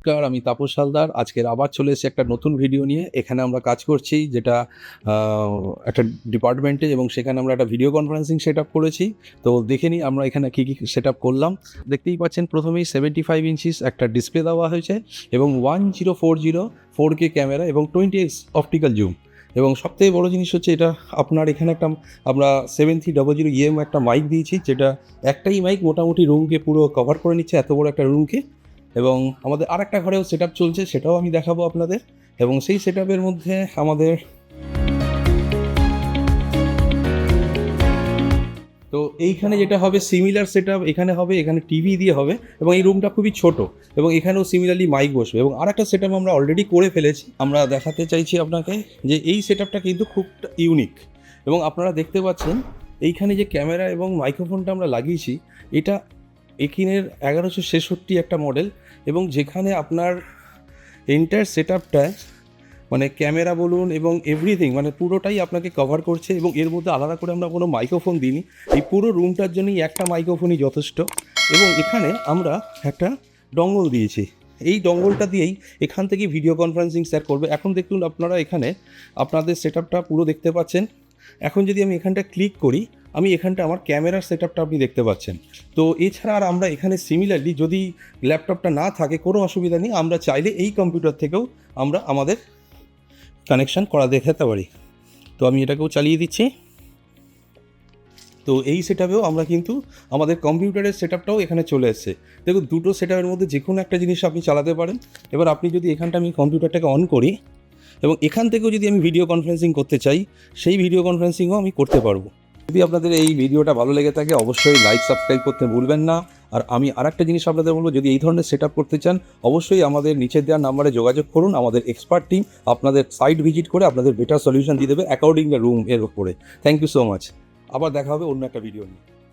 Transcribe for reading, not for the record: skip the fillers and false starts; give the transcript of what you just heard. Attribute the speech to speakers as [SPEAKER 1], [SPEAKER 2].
[SPEAKER 1] নমস্কার, আমি তাপস হালদার। আজকের আবার চলে এসেছি একটা নতুন ভিডিও নিয়ে। এখানে আমরা কাজ করছি যেটা একটা ডিপার্টমেন্টে, এবং সেখানে আমরা একটা ভিডিও কনফারেন্সিং সেট আপ করেছি। তো দেখে নিই আমরা এখানে কী কী সেট আপ করলাম। দেখতেই পাচ্ছেন প্রথমেই 75 ইঞ্চিস একটা ডিসপ্লে দেওয়া হয়েছে এবং 1040 4K ক্যামেরা এবং 20x অপটিক্যাল জুম। এবং সবথেকে বড় জিনিস হচ্ছে এটা আপনার এখানে একটা আমরা 7300 একটা মাইক দিয়েছি, যেটা একটাই মাইক মোটামুটি রুমকে পুরো কভার করে নিচ্ছে, এত বড় একটা রুমকে। এবং আমাদের আরেকটা ঘরেও সেট আপ চলছে, সেটাও আমি দেখাবো আপনাদের। এবং সেই সেট আপের মধ্যে আমাদের তো এইখানে যেটা হবে সিমিলার সেট আপ এখানে হবে, এখানে টিভি দিয়ে হবে এবং এই রুমটা খুবই ছোট এবং এখানেও সিমিলারলি মাইক বসবে। এবং আরেকটা সেট আপ আমরা অলরেডি করে ফেলেছি, আমরা দেখাতে চাইছি আপনাকে যে এই সেট আপটা কিন্তু খুব ইউনিক। এবং আপনারা দেখতে পাচ্ছেন এইখানে যে ক্যামেরা এবং মাইক্রোফোনটা আমরা লাগিয়েছি, এটা একিনের 1166 একটা মডেল, এবং যেখানে আপনার এন্টায়ার সেট আপটায় মানে ক্যামেরা বলুন এবং এভরিথিং মানে পুরোটাই আপনাকে কভার করছে। এবং এর মধ্যে আলাদা করে আমরা কোনো মাইক্রোফোন দিইনি, এই পুরো রুমটার জন্যই একটা মাইক্রোফোনই যথেষ্ট। এবং এখানে আমরা একটা ডঙ্গল দিয়েছি, এই ডঙ্গলটা দিয়েই এখান থেকে ভিডিও কনফারেন্সিং স্যার করবে। এখন দেখুন আপনারা এখানে আপনাদের সেট আপটা পুরো দেখতে পাচ্ছেন। এখন যদি আমি এখানটা ক্লিক করি, আমি এখানটা আমার ক্যামেরার সেট আপটা আপনি দেখতে পাচ্ছেন। তো এছাড়া আর আমরা এখানে সিমিলারলি যদি ল্যাপটপটা না থাকে কোনো অসুবিধা নেই, আমরা চাইলে এই কম্পিউটার থেকেও আমরা আমাদের কানেকশান করা দেখাতে পারি। তো আমি এটাকেও চালিয়ে দিচ্ছি। তো এই সেট আপেও আমরা কিন্তু আমাদের কম্পিউটারের সেট আপটাও এখানে চলে এসছে। দেখুন দুটো সেট আপের মধ্যে যে কোনো একটা জিনিস আপনি চালাতে পারেন। এবার আপনি যদি এখানটা আমি কম্পিউটারটাকে অন করি এবং এখান থেকেও যদি আমি ভিডিও কনফারেন্সিং করতে চাই, সেই ভিডিও কনফারেন্সিংও আমি করতে পারবো। যদি আপনাদের এই ভিডিওটা ভালো লেগে থাকে অবশ্যই লাইক সাবস্ক্রাইব করতে ভুলবেন না। আর আমি আরেকটা জিনিস আপনাদের বলবো, যদি এই ধরনের সেট আপ করতে চান অবশ্যই আমাদের নিচের দেওয়ার নাম্বারে যোগাযোগ করুন। আমাদের এক্সপার্ট টিম আপনাদের সাইট ভিজিট করে আপনাদের বেটার সলিউশন দিয়ে দেবে অ্যাকর্ডিং দ্য রুম এর উপরে। Thank you so much. আবার দেখা হবে অন্য একটা ভিডিও নিয়ে।